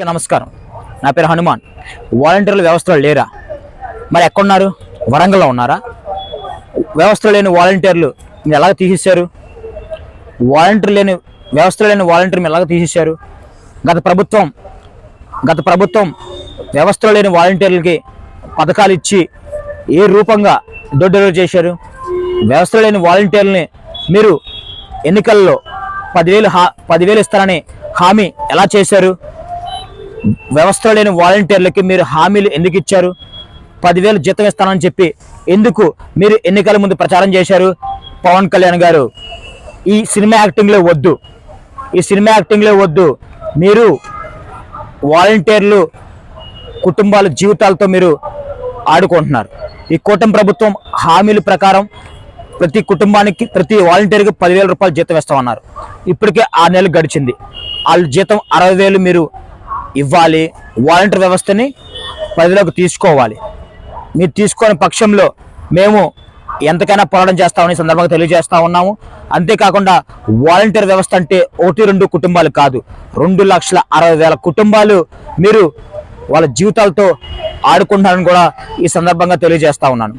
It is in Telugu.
నమస్కారం. నా పేరు హనుమాన్. వాలంటీర్ల వ్యవస్థలో లేరా? మరి ఎక్కడున్నారు? వరంగల్లో ఉన్నారా? వ్యవస్థలో లేని వాలంటీర్లు మీరు ఎలాగ తీసేశారు? వ్యవస్థలో లేని వాలంటీర్ మీరు ఎలాగ తీసేశారు? గత ప్రభుత్వం వ్యవస్థలో లేని వాలంటీర్లకి పథకాలు ఇచ్చి ఏ రూపంగా డోర్ డెలివరీ చేశారు? వ్యవస్థలో లేని వాలంటీర్లని మీరు ఎన్నికల్లో 10,000 ఇస్తారని హామీ ఎలా చేశారు? వ్యవస్థలో లేని వాలంటీర్లకి మీరు హామీలు ఎందుకు ఇచ్చారు? 10,000 జీతం ఇస్తానని చెప్పి ఎందుకు మీరు ఎన్నికల ముందు ప్రచారం చేశారు? పవన్ కళ్యాణ్ గారు, ఈ సినిమా యాక్టింగ్లో వద్దు. మీరు వాలంటీర్లు కుటుంబాల జీవితాలతో మీరు ఆడుకుంటున్నారు. ఈ కూటమి ప్రభుత్వం హామీల ప్రకారం ప్రతి కుటుంబానికి, ప్రతి వాలంటీర్కి 10,000 రూపాయలు జీతం ఇస్తామన్నారు. ఇప్పటికే 6 నెలలు గడిచింది. వాళ్ళ జీతం 60,000 మీరు ఇవ్వాలి. వాలంటీర్ వ్యవస్థని పరిధిలోకి తీసుకోవాలి. మీరు తీసుకునే పక్షంలో మేము ఎంతకైనా పోరాటం చేస్తామని సందర్భంగా తెలియజేస్తా ఉన్నాము. అంతేకాకుండా వాలంటీర్ వ్యవస్థ అంటే 1-2 కుటుంబాలు కాదు, 2,60,000 కుటుంబాలు మీరు వాళ్ళ జీవితాలతో ఆడుకుంటున్నారని కూడా ఈ సందర్భంగా తెలియజేస్తా ఉన్నాను.